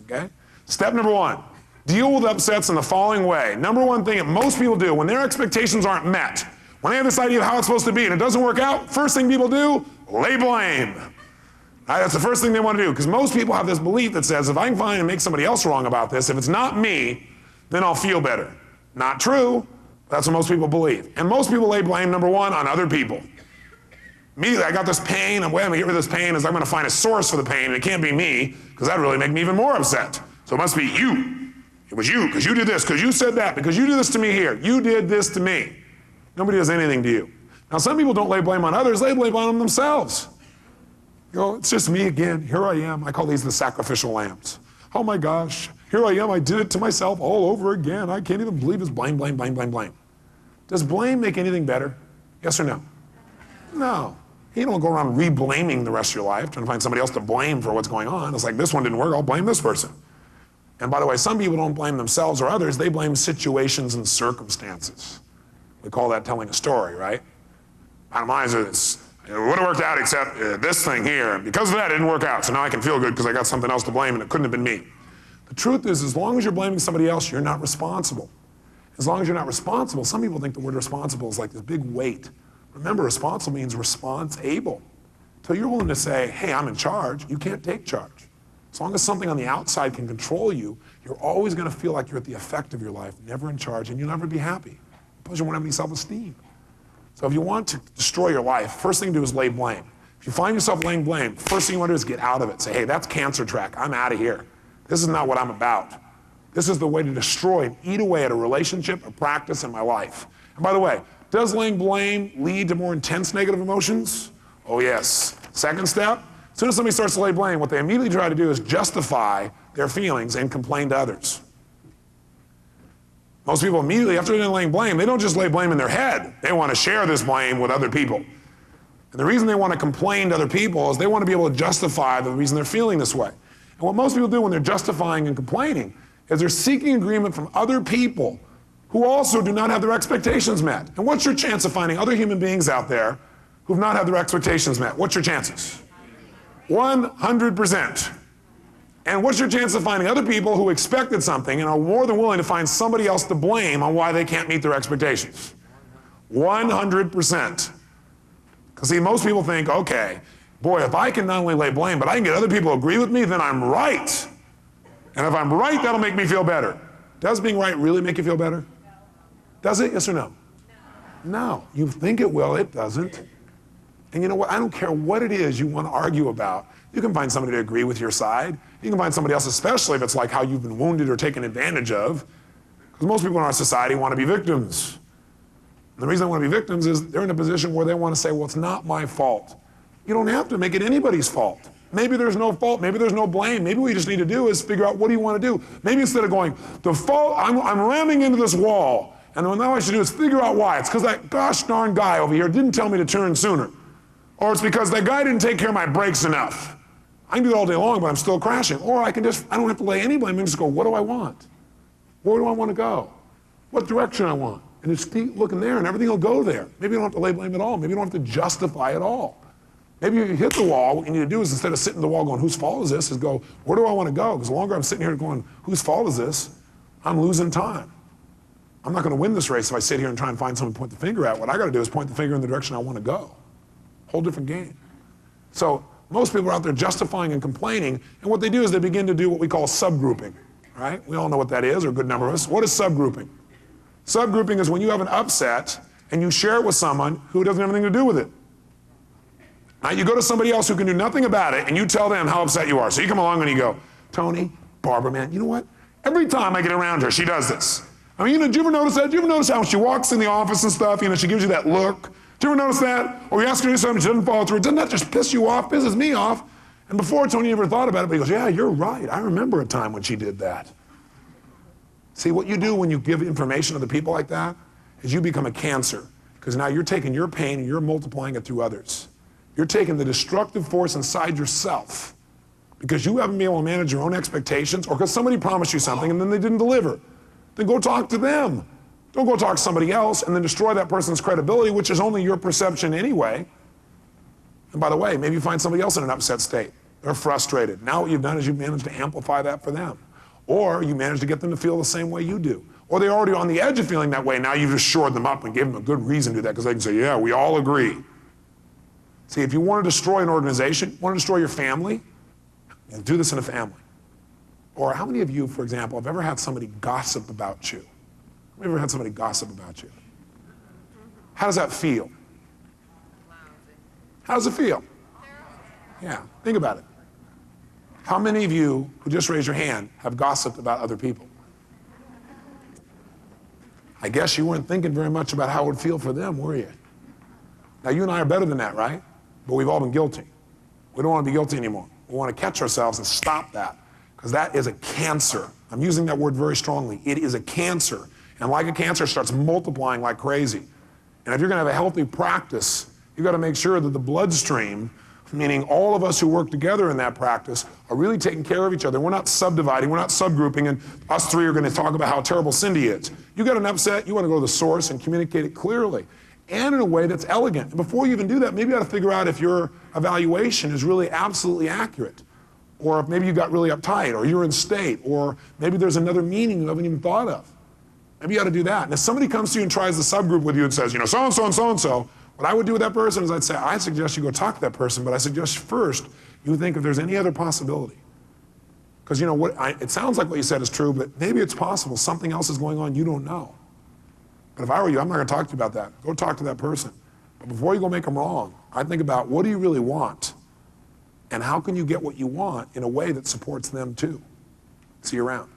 Okay? Step number one, deal with upsets in the following way. Number one thing that most people do when their expectations aren't met, when they have this idea of how it's supposed to be and it doesn't work out, first thing people do, lay blame. Right, that's the first thing they want to do, because most people have this belief that says, if I can find and make somebody else wrong about this, if it's not me, then I'll feel better. Not true. That's what most people believe. And most people lay blame, number one, on other people. Immediately, I got this pain, the way I'm going to get rid of this pain is I'm going to find a source for the pain, and it can't be me, because that would really make me even more upset. So it must be you. It was you, because you did this, because you said that, because you did this to me here. You did this to me. Nobody does anything to you. Now, some people don't lay blame on others, they lay blame on themselves. You know, it's just me again. Here I am. I call these the sacrificial lambs. Oh my gosh, here I am. I did it to myself all over again. I can't even believe it's blame, blame, blame, blame, blame. Does blame make anything better? Yes or no? No. You don't go around re-blaming the rest of your life, trying to find somebody else to blame for what's going on. It's like, this one didn't work, I'll blame this person. And by the way, some people don't blame themselves or others, they blame situations and circumstances. We call that telling a story, right? Bottom line is, it would have worked out except this thing here. And because of that, it didn't work out. So now I can feel good because I got something else to blame and it couldn't have been me. The truth is, as long as you're blaming somebody else, you're not responsible. As long as you're not responsible, some people think the word responsible is like this big weight. Remember, responsible means response-able. Until you're willing to say, hey, I'm in charge, you can't take charge. As long as something on the outside can control you, you're always going to feel like you're at the effect of your life, never in charge, and you'll never be happy. Plus, you won't have any self-esteem. So if you want to destroy your life, first thing to do is lay blame. If you find yourself laying blame, first thing you want to do is get out of it. Say, hey, that's cancer track. I'm out of here. This is not what I'm about. This is the way to destroy and eat away at a relationship, a practice in my life. And by the way, does laying blame lead to more intense negative emotions? Oh yes. Second step, as soon as somebody starts to lay blame, what they immediately try to do is justify their feelings and complain to others. Most people immediately, after they're laying blame, they don't just lay blame in their head. They want to share this blame with other people. And the reason they want to complain to other people is they want to be able to justify the reason they're feeling this way. And what most people do when they're justifying and complaining is they're seeking agreement from other people who also do not have their expectations met. And what's your chance of finding other human beings out there who've not had their expectations met? What's your chances? 100%. And what's your chance of finding other people who expected something and are more than willing to find somebody else to blame on why they can't meet their expectations? 100%. Because see, most people think, okay, boy, if I can not only lay blame, but I can get other people to agree with me, then I'm right. And if I'm right, that'll make me feel better. Does being right really make you feel better? Does it? Yes or no? No. You think it will, it doesn't. And you know what? I don't care what it is you want to argue about. You can find somebody to agree with your side. You can find somebody else, especially if it's like how you've been wounded or taken advantage of. Because most people in our society want to be victims. And the reason they want to be victims is they're in a position where they want to say, well, it's not my fault. You don't have to make it anybody's fault. Maybe there's no fault, maybe there's no blame. Maybe what you just need to do is figure out what do you want to do. Maybe instead of going, the fault, I'm ramming into this wall, and what now I should do is figure out why. It's because that gosh darn guy over here didn't tell me to turn sooner. Or it's because that guy didn't take care of my brakes enough. I can do it all day long, but I'm still crashing. Or I don't have to lay any blame, I can just go, what do I want? Where do I want to go? What direction I want? And just keep looking there and everything will go there. Maybe you don't have to lay blame at all. Maybe you don't have to justify at all. Maybe if you hit the wall, what you need to do is instead of sitting at the wall going, whose fault is this, is go, where do I want to go? Because the longer I'm sitting here going, whose fault is this, I'm losing time. I'm not going to win this race if I sit here and try and find someone to point the finger at. What I got to do is point the finger in the direction I want to go. Whole different game. So most people are out there justifying and complaining, and what they do is they begin to do what we call subgrouping, right? We all know what that is, or a good number of us. What is subgrouping? Subgrouping is when you have an upset and you share it with someone who doesn't have anything to do with it. You go to somebody else who can do nothing about it, and you tell them how upset you are. So you come along and you go, Tony, Barbara, man, you know what? Every time I get around her, she does this. I mean, did you ever notice that? Do you ever notice how when she walks in the office and stuff, she gives you that look? Do you ever notice that? Or you ask her to do something, she doesn't follow through. Doesn't that just piss you off? Pisses me off. And before, Tony never thought about it, but he goes, yeah, you're right. I remember a time when she did that. See, what you do when you give information to the people like that is you become a cancer, because now you're taking your pain and you're multiplying it through others. You're taking the destructive force inside yourself because you haven't been able to manage your own expectations, or because somebody promised you something and then they didn't deliver. Then go talk to them. Don't go talk to somebody else and then destroy that person's credibility, which is only your perception anyway. And by the way, maybe you find somebody else in an upset state. They're frustrated. Now what you've done is you've managed to amplify that for them. Or you managed to get them to feel the same way you do. Or they're already on the edge of feeling that way. Now you've just shored them up and gave them a good reason to do that, because they can say, yeah, we all agree. See, if you want to destroy an organization, want to destroy your family, and do this in a family. Or how many of you, for example, have ever had somebody gossip about you? Have you ever had somebody gossip about you? How does that feel? How does it feel? Yeah, think about it. How many of you who just raised your hand have gossiped about other people? I guess you weren't thinking very much about how it would feel for them, were you? Now, you and I are better than that, right? But we've all been guilty. We don't want to be guilty anymore. We want to catch ourselves and stop that, because that is a cancer. I'm using that word very strongly. It is a cancer. And like a cancer, it starts multiplying like crazy. And if you're going to have a healthy practice, you've got to make sure that the bloodstream, meaning all of us who work together in that practice, are really taking care of each other. We're not subdividing, we're not subgrouping, and us three are going to talk about how terrible Cindy is. You got an upset, you want to go to the source and communicate it clearly, and in a way that's elegant. And before you even do that, maybe you got to figure out if your evaluation is really absolutely accurate, or if maybe you got really uptight, or you're in state, or maybe there's another meaning you haven't even thought of. Maybe you got to do that. And if somebody comes to you and tries the subgroup with you and says, so-and-so and so-and-so, what I would do with that person is I'd say, I suggest you go talk to that person, but I suggest first you think if there's any other possibility. Because it sounds like what you said is true, but maybe it's possible something else is going on you don't know. But if I were you, I'm not going to talk to you about that. Go talk to that person. But before you go make them wrong, I'd think about, what do you really want? And how can you get what you want in a way that supports them too? See you around.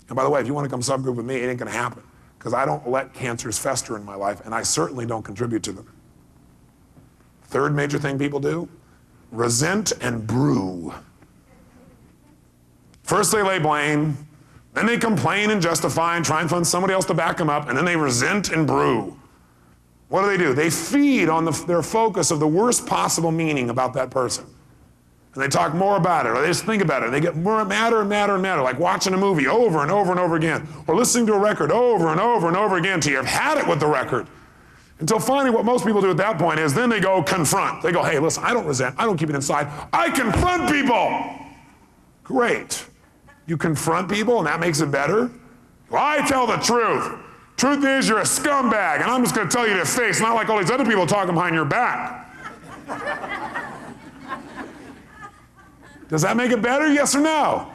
And by the way, if you want to come subgroup with me, it ain't going to happen, because I don't let cancers fester in my life, and I certainly don't contribute to them. Third major thing people do, resent and brew. First they lay blame, then they complain and justify and try and find somebody else to back them up, and then they resent and brew. What do? They feed on their focus of the worst possible meaning about that person. And they talk more about it, or they just think about it. They get more madder and madder and madder, like watching a movie over and over and over again, or listening to a record over and over and over again till you've had it with the record. Until finally what most people do at that point is then they go confront. They go, hey, listen, I don't resent. I don't keep it inside. I confront people. Great. You confront people and that makes it better? Well, I tell the truth. Truth is you're a scumbag, and I'm just going to tell you to your face, not like all these other people talking behind your back. Does that make it better, yes or no?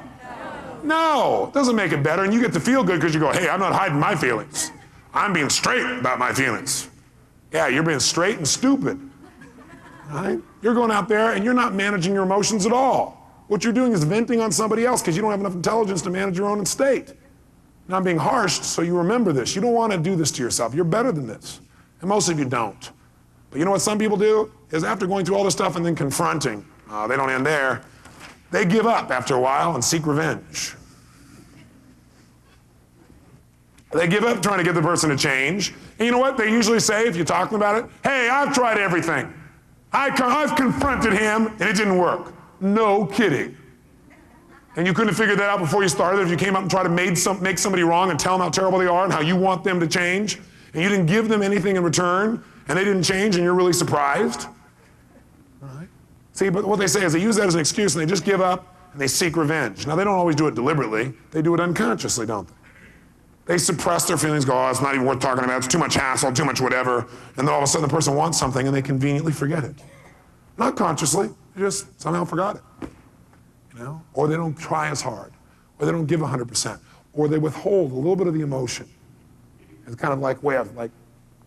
No, it doesn't make it better, and you get to feel good because you go, hey, I'm not hiding my feelings. I'm being straight about my feelings. Yeah, you're being straight and stupid. Right? You're going out there and you're not managing your emotions at all. What you're doing is venting on somebody else because you don't have enough intelligence to manage your own state. Now, I'm being harsh, so you remember this. You don't want to do this to yourself. You're better than this. And most of you don't. But you know what some people do? Is after going through all this stuff and then confronting, they don't end there. They give up after a while and seek revenge. They give up trying to get the person to change. And you know what they usually say if you talk to them about it? Hey, I've tried everything. I've confronted him and it didn't work. No kidding. And you couldn't have figured that out before you started if you came up and tried to make somebody wrong and tell them how terrible they are and how you want them to change, and you didn't give them anything in return, and they didn't change, and you're really surprised. All right. See, but what they say is they use that as an excuse and they just give up and they seek revenge. Now, they don't always do it deliberately. They do it unconsciously, don't they? They suppress their feelings, go, oh, it's not even worth talking about, it's too much hassle, too much whatever, and then all of a sudden the person wants something and they conveniently forget it. Not consciously, they just somehow forgot it. Or they don't try as hard, or they don't give 100%, or they withhold a little bit of the emotion. It's kind of like way of like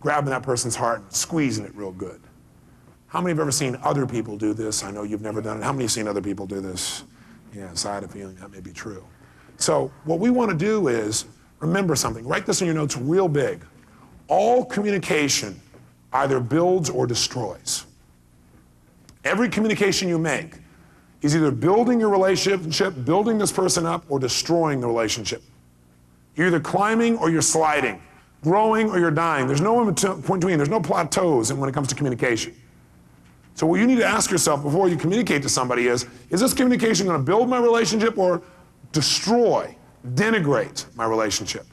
grabbing that person's heart and squeezing it real good. How many have ever seen other people do this? I know you've never done it. How many have seen other people do this? Yes, I had a feeling that may be true. So what we want to do is remember something. Write this in your notes real big. All communication either builds or destroys. Every communication you make is either building your relationship, building this person up, or destroying the relationship. You're either climbing or you're sliding, growing or you're dying. There's no in between. There's no plateaus when it comes to communication. So what you need to ask yourself before you communicate to somebody is this communication going to build my relationship or destroy, denigrate my relationship?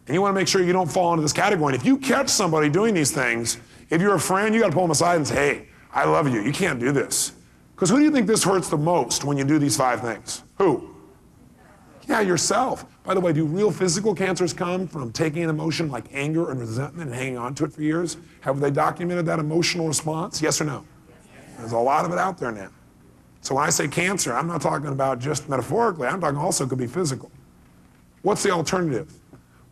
And you want to make sure you don't fall into this category. And if you catch somebody doing these things, if you're a friend, you got to pull them aside and say, hey, I love you. You can't do this. Because who do you think this hurts the most when you do these 5 things? Who? Yeah, yourself. By the way, do real physical cancers come from taking an emotion like anger and resentment and hanging on to it for years? Have they documented that emotional response? Yes or no? There's a lot of it out there now. So when I say cancer, I'm not talking about just metaphorically. I'm talking also could be physical. What's the alternative?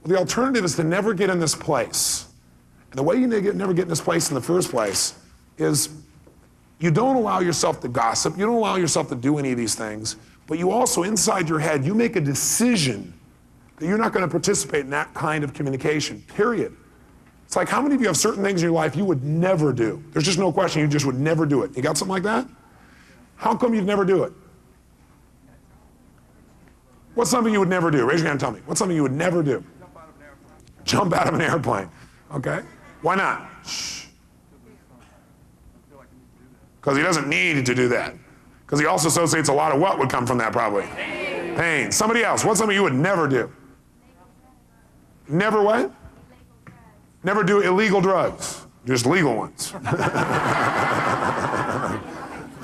Well, the alternative is to never get in this place. And the way you never get in this place in the first place is you don't allow yourself to gossip. You don't allow yourself to do any of these things. But you also, inside your head, you make a decision that you're not going to participate in that kind of communication, period. It's like, how many of you have certain things in your life you would never do? There's just no question, you just would never do it. You got something like that? How come you'd never do it? What's something you would never do? Raise your hand and tell me. What's something you would never do? Jump out of an airplane. Okay. Why not? Shh. Because he doesn't need to do that. Because he also associates a lot of what would come from that probably? Pain. Somebody else. What's something you would never do? Never what? Never do illegal drugs. Just legal ones.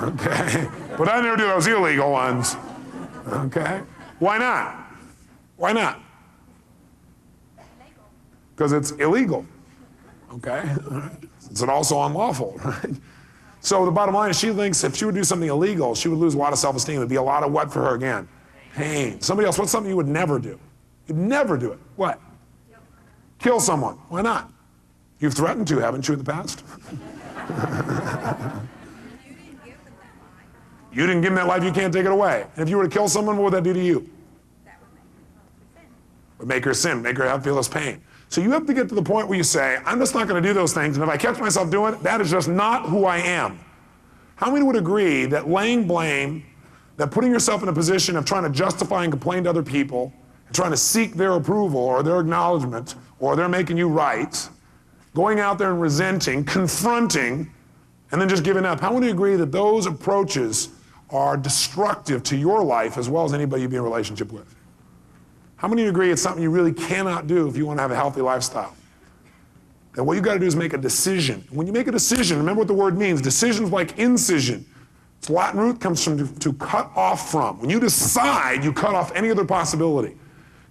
Okay. But I never do those illegal ones. Okay. Why not? Why not? Because it's illegal. Okay. It's also unlawful, right? So the bottom line is she thinks if she would do something illegal, she would lose a lot of self-esteem. It would be a lot of what for her again? Pain. Somebody else, what's something you would never do? You'd never do it. What? Kill someone. Why not? You've threatened to, haven't you, in the past? You didn't give them that life, you can't take it away. And if you were to kill someone, what would that do to you? It would make her sin, make her feel this pain. So you have to get to the point where you say, I'm just not going to do those things, and if I catch myself doing it, that is just not who I am. How many would agree that laying blame, that putting yourself in a position of trying to justify and complain to other people, and trying to seek their approval or their acknowledgement, or they're making you right, going out there and resenting, confronting, and then just giving up, how many agree that those approaches are destructive to your life as well as anybody you be in a relationship with? How many agree it's something you really cannot do if you want to have a healthy lifestyle? And what you got to do is make a decision. When you make a decision, remember what the word means. Decision's like incision. Its Latin root comes from to cut off from. When you decide, you cut off any other possibility.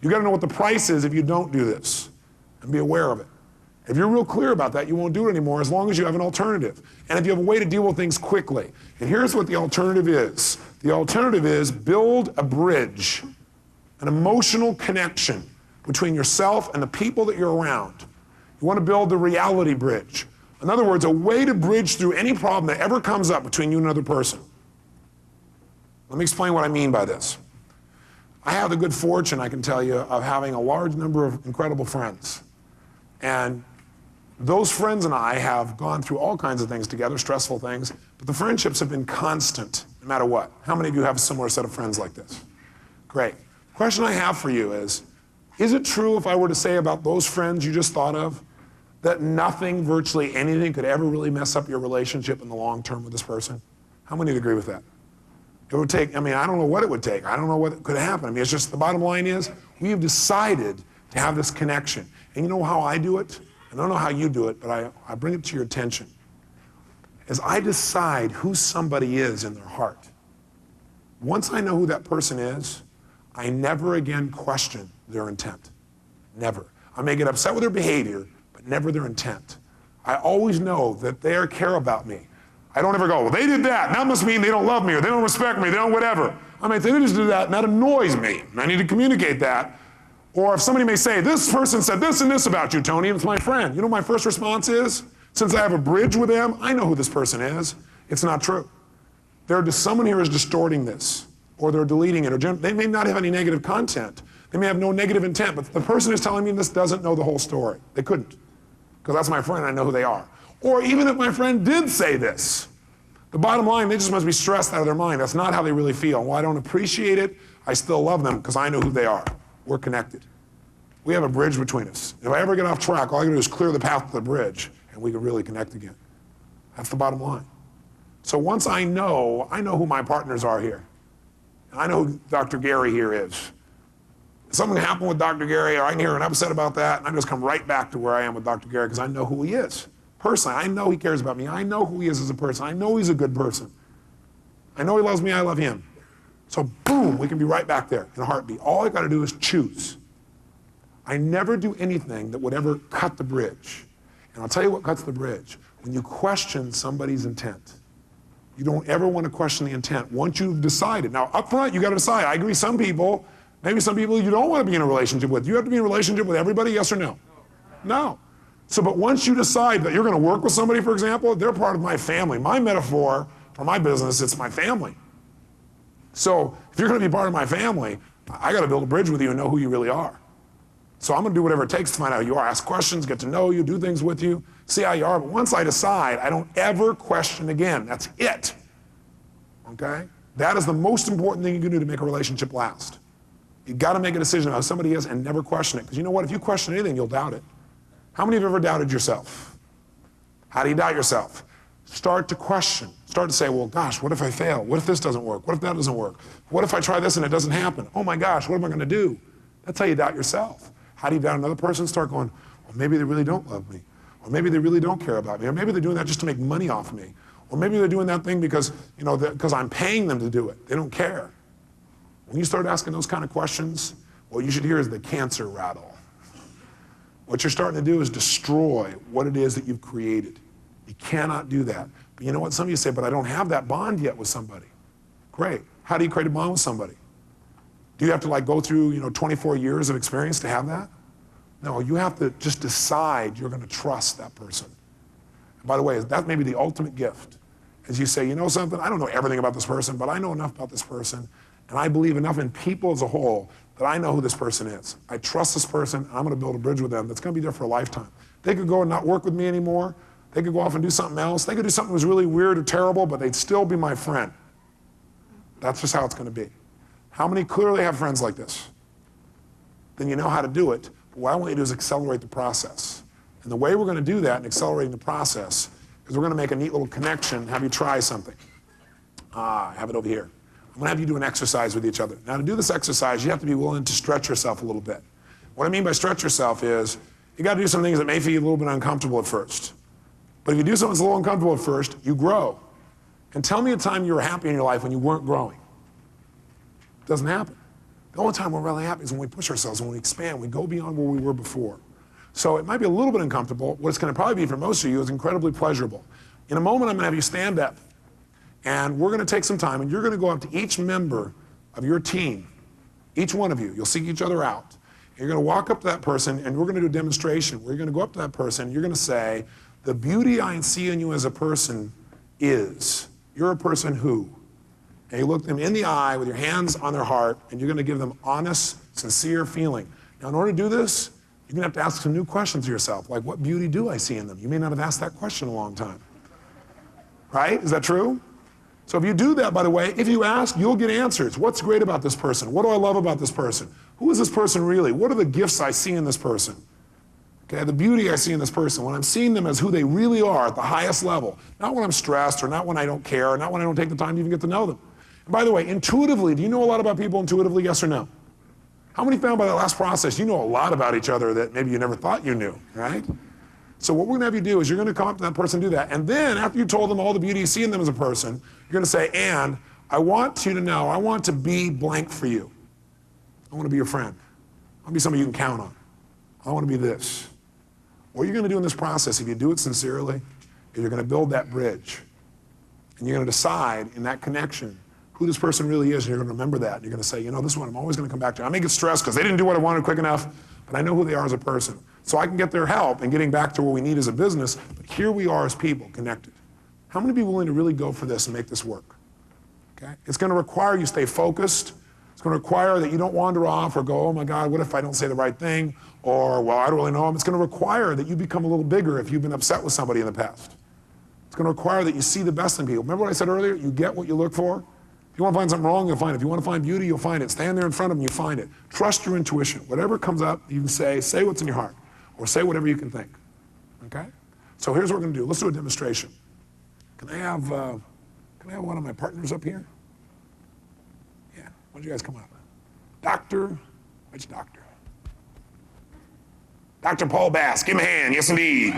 You got to know what the price is if you don't do this, and be aware of it. If you're real clear about that, you won't do it anymore as long as you have an alternative. And if you have a way to deal with things quickly. And here's what the alternative is. The alternative is build a bridge, an emotional connection between yourself and the people that you're around. You want to build the reality bridge. In other words, a way to bridge through any problem that ever comes up between you and another person. Let me explain what I mean by this. I have the good fortune, I can tell you, of having a large number of incredible friends. And those friends and I have gone through all kinds of things together, stressful things, but the friendships have been constant, no matter what. How many of you have a similar set of friends like this? Great. The question I have for you is it true if I were to say about those friends you just thought of, that nothing, virtually anything, could ever really mess up your relationship in the long term with this person? How many would agree with that? It would take, I don't know what it would take. I don't know what could happen. It's just the bottom line is we have decided to have this connection. And you know how I do it? I don't know how you do it, but I bring it to your attention. As I decide who somebody is in their heart, once I know who that person is, I never again question their intent. Never. I may get upset with their behavior, but never their intent. I always know that they care about me. I don't ever go, well, they did that. That must mean they don't love me, or they don't respect me, they don't whatever. They just do that, and that annoys me. And I need to communicate that. Or if somebody may say, this person said this and this about you, Tony, and it's my friend. You know what my first response is? Since I have a bridge with them, I know who this person is. It's not true. Someone here is distorting this, or they're deleting it, or they may not have any negative content. They may have no negative intent, but the person who's telling me this doesn't know the whole story. They couldn't, because that's my friend, I know who they are. Or even if my friend did say this, the bottom line, they just must be stressed out of their mind. That's not how they really feel. While I don't appreciate it, I still love them because I know who they are. We're connected. We have a bridge between us. If I ever get off track, all I gotta do is clear the path to the bridge, and we can really connect again. That's the bottom line. So once I know who my partners are here. I know who Dr. Gary here is. If something happened with Dr. Gary, or I can hear an upset about that, and I just come right back to where I am with Dr. Gary because I know who he is. Personally, I know he cares about me. I know who he is as a person. I know he's a good person. I know he loves me, I love him. So boom, we can be right back there in a heartbeat. All I gotta do is choose. I never do anything that would ever cut the bridge. And I'll tell you what cuts the bridge. When you question somebody's intent. You don't ever want to question the intent once you've decided. Now, up front, you got to decide. I agree, maybe some people you don't want to be in a relationship with. You have to be in a relationship with everybody, yes or no? No. So, but once you decide that you're going to work with somebody, for example, they're part of my family. My metaphor for my business, it's my family. So, if you're going to be part of my family, I got to build a bridge with you and know who you really are. So I'm going to do whatever it takes to find out who you are, ask questions, get to know you, do things with you, see how you are. But once I decide, I don't ever question again. That's it. Okay? That is the most important thing you can do to make a relationship last. You got to make a decision about who somebody is and never question it. Because you know what? If you question anything, you'll doubt it. How many of you have ever doubted yourself? How do you doubt yourself? Start to question. Start to say, well, gosh, what if I fail? What if this doesn't work? What if that doesn't work? What if I try this and it doesn't happen? Oh my gosh, what am I going to do? That's how you doubt yourself. How do you doubt another person? Start going, well, maybe they really don't love me. Or maybe they really don't care about me. Or maybe they're doing that just to make money off me. Or maybe they're doing that thing because, because I'm paying them to do it. They don't care. When you start asking those kind of questions, what you should hear is the cancer rattle. What you're starting to do is destroy what it is that you've created. You cannot do that. But you know what? Some of you say, but I don't have that bond yet with somebody. Great. How do you create a bond with somebody? Do you have to go through 24 years of experience to have that? No, you have to just decide you're going to trust that person. And by the way, that may be the ultimate gift. As you say, you know something? I don't know everything about this person, but I know enough about this person, and I believe enough in people as a whole that I know who this person is. I trust this person, and I'm going to build a bridge with them that's going to be there for a lifetime. They could go and not work with me anymore. They could go off and do something else. They could do something that was really weird or terrible, but they'd still be my friend. That's just how it's going to be. How many clearly have friends like this? Then you know how to do it. But what I want you to do is accelerate the process. And the way we're going to do that in accelerating the process is we're going to make a neat little connection, have you try something. I have it over here. I'm going to have you do an exercise with each other. Now, to do this exercise, you have to be willing to stretch yourself a little bit. What I mean by stretch yourself is you got to do some things that may feel a little bit uncomfortable at first. But if you do something that's a little uncomfortable at first, you grow. And tell me a time you were happy in your life when you weren't growing. It doesn't happen. The only time we're really happy is when we push ourselves, when we expand, we go beyond where we were before. So it might be a little bit uncomfortable. What it's going to probably be for most of you is incredibly pleasurable. In a moment, I'm going to have you stand up, and we're going to take some time, and you're going to go up to each member of your team, each one of you. You'll seek each other out. And you're going to walk up to that person, and we're going to do a demonstration where you're going to go up to that person, and you're going to say, the beauty I see in you as a person is, you're a person who. And you look them in the eye with your hands on their heart, and you're going to give them honest, sincere feeling. Now, in order to do this, you're going to have to ask some new questions of yourself, like, what beauty do I see in them? You may not have asked that question in a long time. Right? Is that true? So if you do that, by the way, if you ask, you'll get answers. What's great about this person? What do I love about this person? Who is this person really? What are the gifts I see in this person? Okay, the beauty I see in this person, when I'm seeing them as who they really are at the highest level, not when I'm stressed or not when I don't care or not when I don't take the time to even get to know them. And by the way, intuitively, do you know a lot about people intuitively, yes or no? How many found by that last process, you know a lot about each other that maybe you never thought you knew, right? So what we're going to have you do is you're going to come up to that person and do that. And then after you told them all the beauty you see in them as a person, you're going to say, and I want you to know, I want to be blank for you. I want to be your friend. I want to be somebody you can count on. I want to be this. What you're going to do in this process, if you do it sincerely, is you're going to build that bridge. And you're going to decide in that connection who this person really is, and you're going to remember that. And you're going to say, you know, this one I'm always going to come back to. I may get stressed because they didn't do what I wanted quick enough, but I know who they are as a person. so I can get their help in getting back to where we need as a business, but here we are as people connected. How many people are willing to really go for this and make this work? Okay? It's gonna require you stay focused. It's gonna require that you don't wander off or go, oh my God, what if I don't say the right thing? Or, well, I don't really know him. It's gonna require that you become a little bigger if you've been upset with somebody in the past. It's gonna require that you see the best in people. Remember what I said earlier? You get what you look for. If you wanna find something wrong, you'll find it. If you wanna find beauty, you'll find it. Stand there in front of them, you find it. Trust your intuition. Whatever comes up, you can say what's in your heart, or say whatever you can think, okay? So here's what we're gonna do. Let's do a demonstration. Can I have one of my partners up here? Yeah, why don't you guys come up? Doctor, which doctor? Dr. Paul Bass, give him a hand, yes indeed.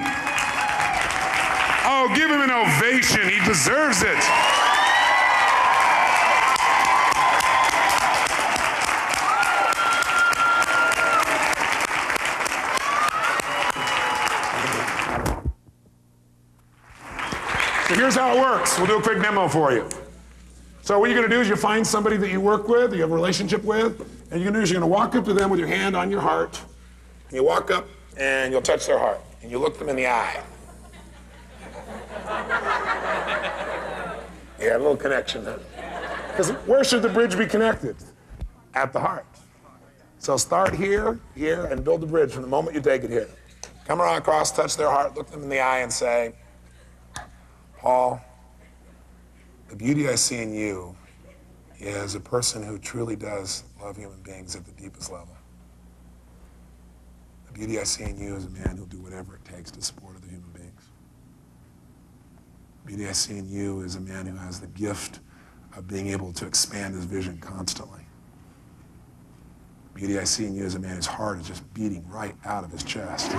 Oh, give him an ovation, he deserves it. So here's how it works. We'll do a quick demo for you. So what you're gonna do is you find somebody that you work with, you have a relationship with, and you're gonna walk up to them with your hand on your heart, and you walk up and you'll touch their heart, and you look them in the eye. You have a little connection there. Because where should the bridge be connected? At the heart. So start here, and build the bridge from the moment you take it here. Come around across, touch their heart, look them in the eye and say, Paul, the beauty I see in you is a person who truly does love human beings at the deepest level. The beauty I see in you is a man who'll do whatever it takes to support other human beings. The beauty I see in you is a man who has the gift of being able to expand his vision constantly. The beauty I see in you is a man whose heart is just beating right out of his chest.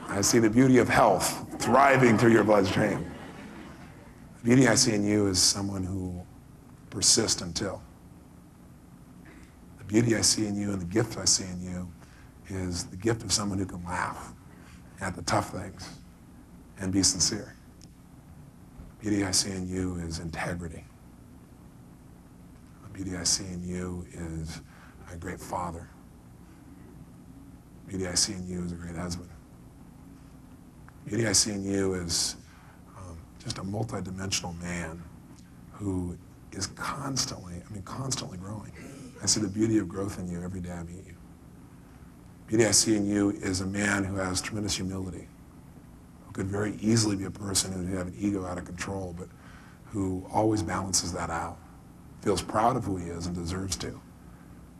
I see the beauty of health thriving through your bloodstream. The beauty I see in you is someone who persists until. The beauty I see in you and the gift I see in you is the gift of someone who can laugh at the tough things and be sincere. The beauty I see in you is integrity. The beauty I see in you is a great father. The beauty I see in you is a great husband. The beauty I see in you is just a multidimensional man who is constantly growing. I see the beauty of growth in you every day I meet you. The beauty I see in you is a man who has tremendous humility, who could very easily be a person who would have an ego out of control, but who always balances that out, feels proud of who he is and deserves to,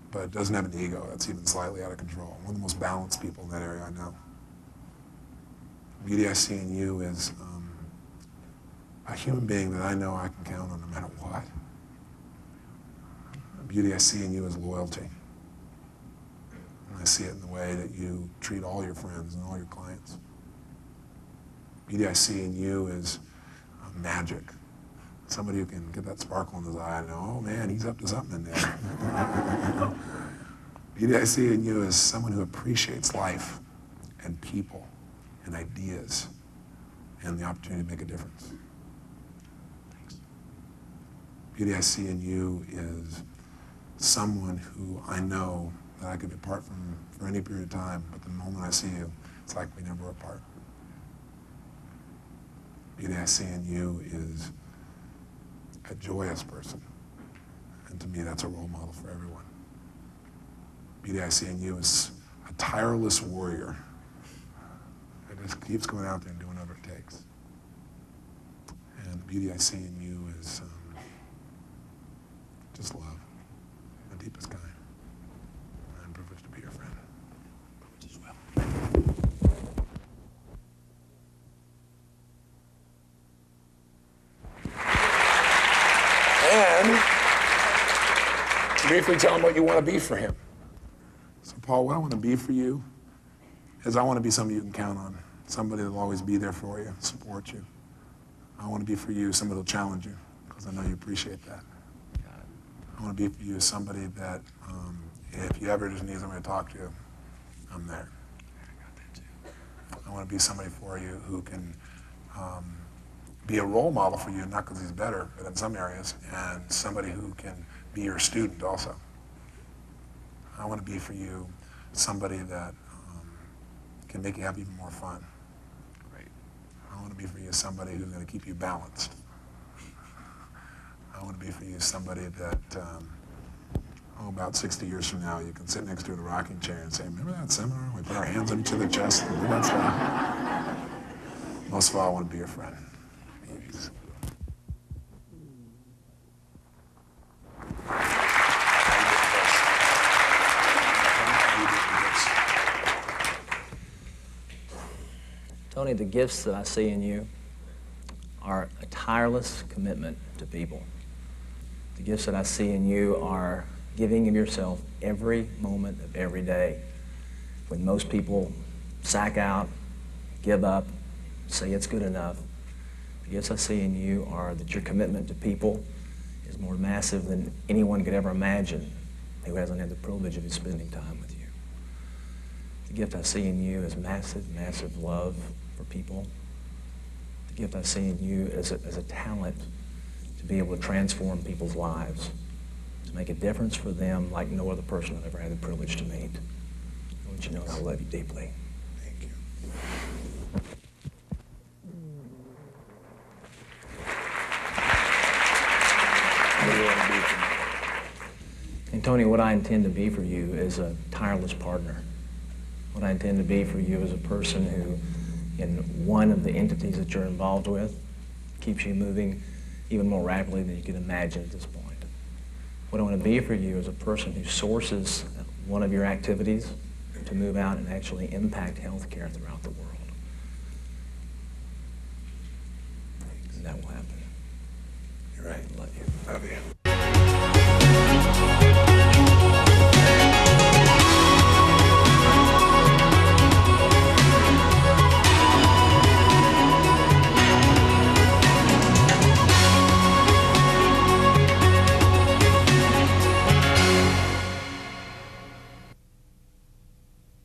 but doesn't have an ego that's even slightly out of control. One of the most balanced people in that area I know. The beauty I see in you is a human being that I know I can count on no matter what. The beauty I see in you is loyalty. And I see it in the way that you treat all your friends and all your clients. The beauty I see in you is magic. Somebody who can get that sparkle in his eye and know, oh man, he's up to something in there. The beauty I see in you is someone who appreciates life and people and ideas and the opportunity to make a difference. Thanks. The beauty I see in you is someone who I know that I could be apart from for any period of time, but the moment I see you, it's like we never were apart. The beauty I see in you is a joyous person, and to me that's a role model for everyone. The beauty I see in you is a tireless warrior that just keeps going out there and doing whatever it takes. And the beauty I see in you is just love, the deepest kind. I'm privileged to be your friend. Privileged as well. And briefly tell him what you want to be for him. So Paul, what I want to be for you is I want to be somebody you can count on, somebody that'll always be there for you, support you. I want to be for you somebody that'll challenge you, because I know you appreciate that. I want to be for you somebody that if you ever just need somebody to talk to, I'm there. I want to be somebody for you who can be a role model for you, not because he's better, but in some areas, and somebody who can be your student also. I want to be for you somebody that can make you have even more fun. Right. I want to be for you somebody who's going to keep you balanced. I want to be for you somebody that, about 60 years from now, you can sit next to in a rocking chair and say, remember that seminar? We put our hands on each other's chest and did that stuff. Most of all, I want to be your friend. Please. Tony, the gifts that I see in you are a tireless commitment to people. The gifts that I see in you are giving of yourself every moment of every day. When most people sack out, give up, say it's good enough, the gifts I see in you are that your commitment to people is more massive than anyone could ever imagine who hasn't had the privilege of spending time with you. The gift I see in you is massive, massive love for people. The gift I see in you is a talent to be able to transform people's lives, to make a difference for them like no other person I've ever had the privilege to meet. I want you to know I love you deeply. Thank you. And Tony, what I intend to be for you is a tireless partner. What I intend to be for you is a person who, in one of the entities that you're involved with, keeps you moving even more rapidly than you can imagine at this point. What I want to be for you is a person who sources one of your activities to move out and actually impact healthcare throughout the world. And that will happen. You're right. I love you. Love you.